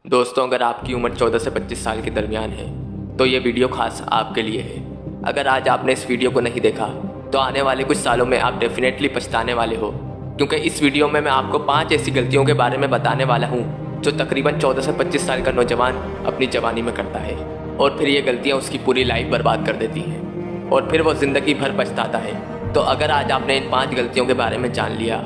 दोस्तों, अगर आपकी उम्र 14 से 25 साल के दरमियान है तो ये वीडियो खास आपके लिए है। अगर आज आपने इस वीडियो को नहीं देखा तो आने वाले कुछ सालों में आप डेफिनेटली पछताने वाले हो, क्योंकि इस वीडियो में मैं आपको 5 ऐसी गलतियों के बारे में बताने वाला हूँ जो तकरीबन 14 से 25 साल का नौजवान अपनी जवानी में करता है, और फिर ये गलतियाँ उसकी पूरी लाइफ बर्बाद कर देती हैं और फिर वो ज़िंदगी भर पछताता है। तो अगर आज आपने इन 5 गलतियों के बारे में जान लिया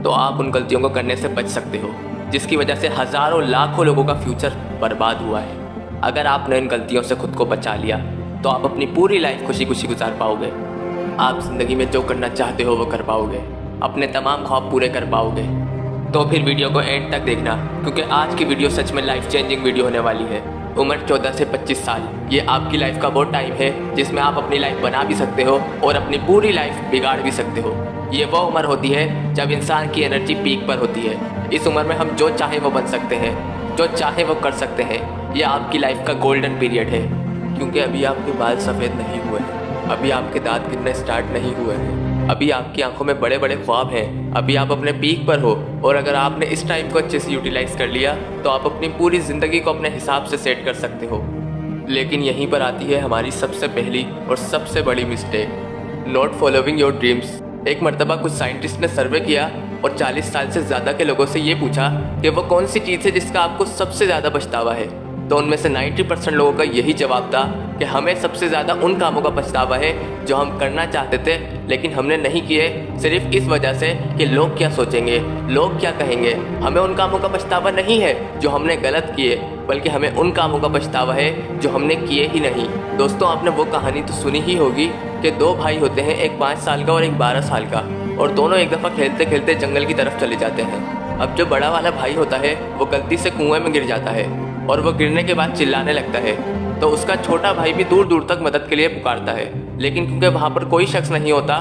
तो आप उन गलतियों को करने से बच सकते हो, जिसकी वजह से हज़ारों लाखों लोगों का फ्यूचर बर्बाद हुआ है। अगर आपने इन गलतियों से खुद को बचा लिया तो आप अपनी पूरी लाइफ खुशी खुशी गुजार पाओगे। आप ज़िंदगी में जो करना चाहते हो वो कर पाओगे, अपने तमाम ख्वाब पूरे कर पाओगे। तो फिर वीडियो को एंड तक देखना, क्योंकि आज की वीडियो सच में लाइफ चेंजिंग वीडियो होने वाली है। उम्र 14 से 25 साल, ये आपकी लाइफ का वो टाइम है जिसमें आप अपनी लाइफ बना भी सकते हो और अपनी पूरी लाइफ बिगाड़ भी सकते हो। ये वो उम्र होती है जब इंसान की एनर्जी पीक पर होती है। इस उम्र में हम जो चाहे वो बन सकते हैं, जो चाहे वो कर सकते हैं। ये आपकी लाइफ का गोल्डन पीरियड है, क्योंकि अभी आपके बाल सफ़ेद नहीं हुए हैं, अभी आपके दांत गिरने स्टार्ट नहीं हुए हैं, अभी आपकी आंखों में बड़े बड़े ख्वाब हैं, अभी आप अपने पीक पर हो। और अगर आपने इस टाइम को अच्छे से यूटिलाइज़ कर लिया तो आप अपनी पूरी ज़िंदगी को अपने हिसाब से सेट कर सकते हो। लेकिन यहीं पर आती है हमारी सबसे पहली और सबसे बड़ी mistake, not following your dreams. एक मर्तबा कुछ साइंटिस्ट ने सर्वे किया और 40 साल से ज़्यादा के लोगों से ये पूछा कि वो कौन सी चीज़ है जिसका आपको सबसे ज़्यादा पछतावा है। तो उनमें से 90% लोगों का यही जवाब था कि हमें सबसे ज़्यादा उन कामों का पछतावा है जो हम करना चाहते थे लेकिन हमने नहीं किए, सिर्फ इस वजह से कि लोग क्या सोचेंगे, लोग क्या कहेंगे। हमें उन कामों का पछतावा नहीं है जो हमने गलत किए, बल्कि हमें उन कामों का पछतावा है जो हमने किए ही नहीं। दोस्तों, आपने वो कहानी तो सुनी ही होगी कि 2 भाई होते हैं, एक 5 साल का और एक 12 साल का, और दोनों एक दफ़ा खेलते खेलते जंगल की तरफ चले जाते हैं। अब जो बड़ा वाला भाई होता है वो गलती से कुएं में गिर जाता है और वो गिरने के बाद चिल्लाने लगता है, तो उसका छोटा भाई भी दूर दूर तक मदद के लिए पुकारता है। लेकिन क्योंकि वहाँ पर कोई शख्स नहीं होता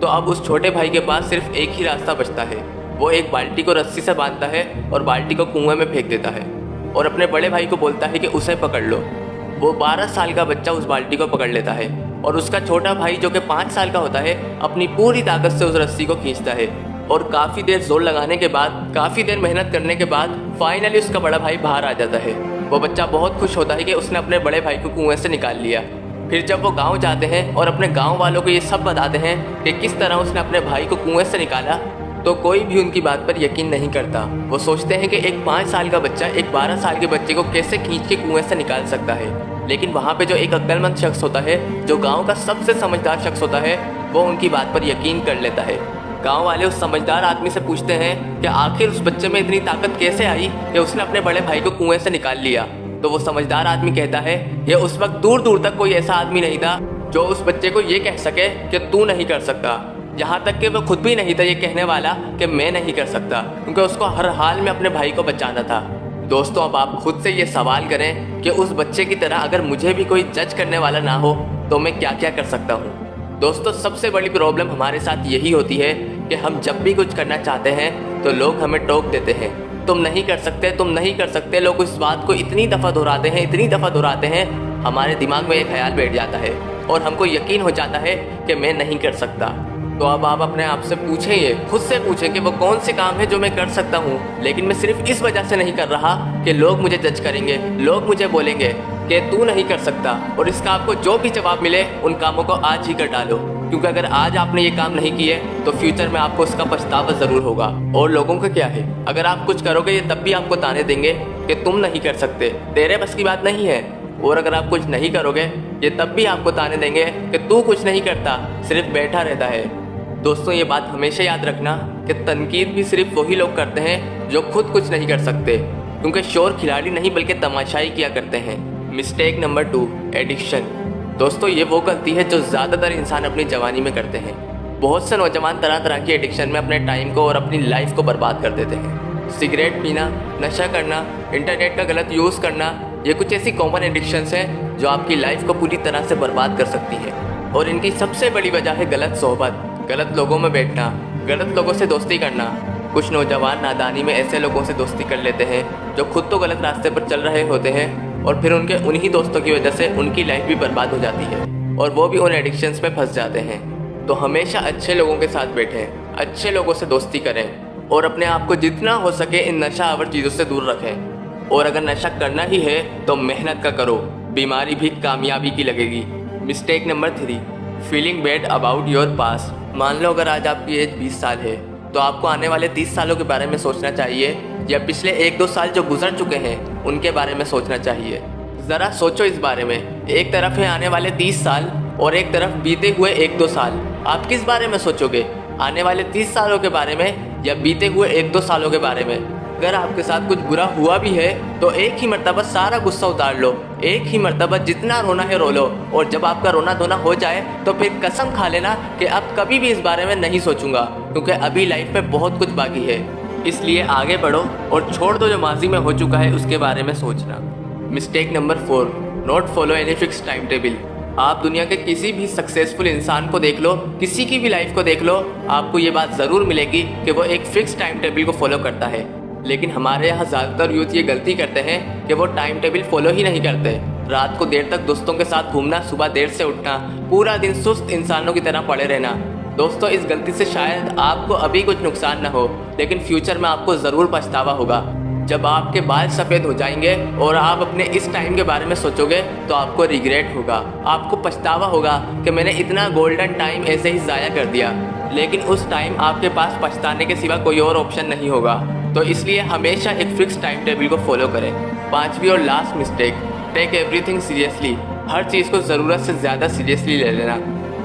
तो अब उस छोटे भाई के पास सिर्फ एक ही रास्ता बचता है। वो एक बाल्टी को रस्सी से बांधता है और बाल्टी को कुएं में फेंक देता है और अपने बड़े भाई को बोलता है कि उसे पकड़ लो। वो 12 साल का बच्चा उस बाल्टी को पकड़ लेता है और उसका छोटा भाई जो कि 5 साल का होता है अपनी पूरी ताकत से उस रस्सी को खींचता है, और काफ़ी देर जोर लगाने के बाद, काफ़ी देर मेहनत करने के बाद फाइनली उसका बड़ा भाई बाहर आ जाता है। वो बच्चा बहुत खुश होता है कि उसने अपने बड़े भाई को कुएं से निकाल लिया। फिर जब वो गांव जाते हैं और अपने गांव वालों को ये सब बताते हैं कि किस तरह उसने अपने भाई को कुएं से निकाला, तो कोई भी उनकी बात पर यकीन नहीं करता। वो सोचते हैं कि एक 5 साल का बच्चा एक 12 साल के बच्चे को कैसे खींच के कुएं से निकाल सकता है। लेकिन वहाँ पे जो एक अक्लमंद शख्स होता है, जो गांव का सबसे समझदार शख्स होता है, वो उनकी बात पर यकीन कर लेता है। गांव वाले उस समझदार आदमी से पूछते हैं कि आखिर उस बच्चे में इतनी ताकत कैसे आई कि उसने अपने बड़े भाई को कुएं से निकाल लिया। तो वो समझदार आदमी कहता है कि उस वक्त दूर दूर तक कोई ऐसा आदमी नहीं था जो उस बच्चे को ये कह सके कि तू नहीं कर सकता। यहाँ तक कि वो खुद भी नहीं था ये कहने वाला कि मैं नहीं कर सकता, क्योंकि उसको हर हाल में अपने भाई को बचाना था। दोस्तों, अब आप खुद से ये सवाल करें कि उस बच्चे की तरह अगर मुझे भी कोई जज करने वाला ना हो तो मैं क्या क्या कर सकता हूँ। दोस्तों, सबसे बड़ी प्रॉब्लम हमारे साथ यही होती है कि हम जब भी कुछ करना चाहते हैं तो लोग हमें टोक देते हैं, तुम नहीं कर सकते, तुम नहीं कर सकते। लोग इस बात को इतनी दफ़ा दोहराते हैं, इतनी दफ़ा दोहराते हैं, हमारे दिमाग में एक ख्याल बैठ जाता है और हमको यकीन हो जाता है कि मैं नहीं कर सकता। तो अब आप अपने आप से पूछें, ये खुद से पूछें कि वो कौन से काम है जो मैं कर सकता हूँ, लेकिन मैं सिर्फ इस वजह से नहीं कर रहा कि लोग मुझे जज करेंगे, लोग मुझे बोलेंगे कि तू नहीं कर सकता। और इसका आपको जो भी जवाब मिले उन कामों को आज ही कर डालो, क्योंकि अगर आज आपने ये काम नहीं किए तो फ्यूचर में आपको उसका पछतावा ज़रूर होगा। और लोगों का क्या है, अगर आप कुछ करोगे ये तब भी आपको ताने देंगे कि तुम नहीं कर सकते, तेरे बस की बात नहीं है। और अगर आप कुछ नहीं करोगे ये तब भी आपको ताने देंगे कि तू कुछ नहीं करता, सिर्फ बैठा रहता है। दोस्तों, ये बात हमेशा याद रखना कि तनकीद भी सिर्फ वही लोग करते हैं जो खुद कुछ नहीं कर सकते, क्योंकि शोर खिलाड़ी नहीं बल्कि तमाशाई किया करते हैं। Mistake number 2, addiction. दोस्तों, ये वो गलती है जो ज़्यादातर इंसान अपनी जवानी में करते हैं। बहुत से नौजवान तरह तरह की एडिक्शन में अपने टाइम को और अपनी लाइफ को बर्बाद कर देते हैं। सिगरेट पीना, नशा करना, इंटरनेट का गलत यूज़ करना, ये कुछ ऐसी कॉमन एडिक्शंस हैं जो आपकी लाइफ को पूरी तरह से बर्बाद कर सकती हैं। और इनकी सबसे बड़ी वजह है गलत सोहबत, गलत लोगों में बैठना, गलत लोगों से दोस्ती करना। कुछ नौजवान नादानी में ऐसे लोगों से दोस्ती कर लेते हैं जो खुद तो गलत रास्ते पर चल रहे होते हैं, और फिर उनके उन्हीं दोस्तों की वजह से उनकी लाइफ भी बर्बाद हो जाती है और वो भी उन एडिक्शंस में फंस जाते हैं। तो हमेशा अच्छे लोगों के साथ बैठें, अच्छे लोगों से दोस्ती करें और अपने आप को जितना हो सके इन नशा आवर चीज़ों से दूर रखें। और अगर नशा करना ही है तो मेहनत का करो, बीमारी भी कामयाबी की लगेगी। Mistake number 3, feeling bad about your past. मान लो अगर आज आपकी एज 20 साल है तो आपको आने वाले 30 सालों के बारे में सोचना चाहिए या पिछले 1-2 साल जो गुजर चुके हैं उनके बारे में सोचना चाहिए। ज़रा सोचो इस बारे में, एक तरफ है आने वाले 30 साल और एक तरफ बीते हुए 1-2 साल। आप किस बारे में सोचोगे, आने वाले 30 सालों के बारे में या बीते हुए 1-2 सालों के बारे में? अगर आपके साथ कुछ बुरा हुआ भी है तो एक ही मर्तबा सारा गुस्सा उतार लो, एक ही मर्तबा जितना रोना है रो लो, और जब आपका रोना धोना हो जाए तो फिर कसम खा लेना कि अब कभी भी इस बारे में नहीं सोचूंगा, क्योंकि अभी लाइफ में बहुत कुछ बाकी है। इसलिए आगे बढ़ो और छोड़ दो जो माजी में हो चुका है उसके बारे में सोचना। Mistake number 4, not follow any fix time table. आप दुनिया के किसी भी सक्सेसफुल इंसान को देख लो, किसी की भी लाइफ को देख लो, आपको ये बात ज़रूर मिलेगी कि वो एक फिक्स टाइम टेबल को फॉलो करता है। लेकिन हमारे यहाँ ज़्यादातर यूथ ये गलती करते हैं कि वो टाइम टेबल फॉलो ही नहीं करते। रात को देर तक दोस्तों के साथ घूमना, सुबह देर से उठना, पूरा दिन सुस्त इंसानों की तरह पड़े रहना। दोस्तों, इस गलती से शायद आपको अभी कुछ नुकसान ना हो, लेकिन फ्यूचर में आपको ज़रूर पछतावा होगा। जब आपके बाल सफ़ेद हो जाएंगे और आप अपने इस टाइम के बारे में सोचोगे तो आपको रिग्रेट होगा, आपको पछतावा होगा कि मैंने इतना गोल्डन टाइम ऐसे ही ज़ाया कर दिया। लेकिन उस टाइम आपके पास पछताने के सिवा कोई और ऑप्शन नहीं होगा। तो इसलिए हमेशा एक फिक्स टाइम टेबल को फॉलो करें। 5वीं और last mistake, take everything seriously. हर चीज़ को ज़रूरत से ज़्यादा सीरियसली ले लेना।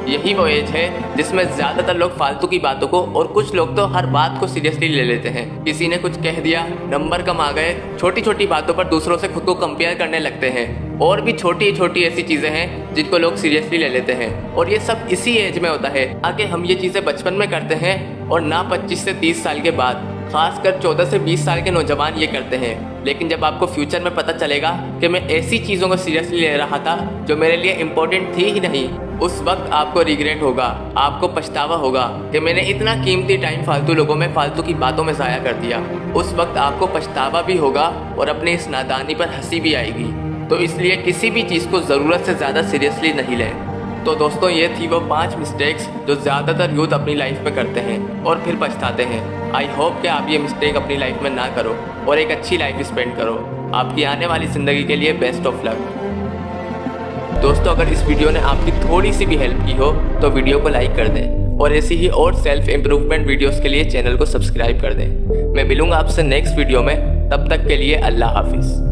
यही वो एज है जिसमें ज़्यादातर लोग फालतू की बातों को, और कुछ लोग तो हर बात को सीरियसली ले लेते हैं। किसी ने कुछ कह दिया, नंबर कम आ गए, छोटी छोटी बातों पर दूसरों से खुद को कंपेयर करने लगते हैं। और भी छोटी छोटी ऐसी चीज़ें हैं जिनको लोग सीरियसली ले लेते हैं, और ये सब इसी एज में होता है। आगे हम ये चीज़ें बचपन में करते हैं और ना 25 से 30 साल के बाद। खासकर 14 से 20 साल के नौजवान ये करते हैं। लेकिन जब आपको फ्यूचर में पता चलेगा कि मैं ऐसी चीज़ों को सीरियसली ले रहा था जो मेरे लिए इम्पोर्टेंट थी ही नहीं, उस वक्त आपको रिग्रेट होगा, आपको पछतावा होगा कि मैंने इतना कीमती टाइम फालतू लोगों में, फालतू की बातों में ज़ाया कर दिया। उस वक्त आपको पछतावा भी होगा और अपनी इस नादानी पर हंसी भी आएगी। तो इसलिए किसी भी चीज़ को ज़रूरत से ज़्यादा सीरियसली नहीं लें। तो दोस्तों, ये थी वो 5 मिस्टेक्स जो ज़्यादातर यूथ अपनी लाइफ में करते हैं और फिर पछताते हैं। आई होप कि आप ये मिस्टेक अपनी लाइफ में ना करो और एक अच्छी लाइफ स्पेंड करो। आपकी आने वाली ज़िंदगी के लिए बेस्ट ऑफ लक। दोस्तों, अगर इस वीडियो ने आपकी थोड़ी सी भी हेल्प की हो तो वीडियो को लाइक कर दें और ऐसी ही और सेल्फ इम्प्रूवमेंट वीडियोस के लिए चैनल को सब्सक्राइब कर दें। मैं मिलूंगा आपसे नेक्स्ट वीडियो में, तब तक के लिए अल्लाह हाफिज़।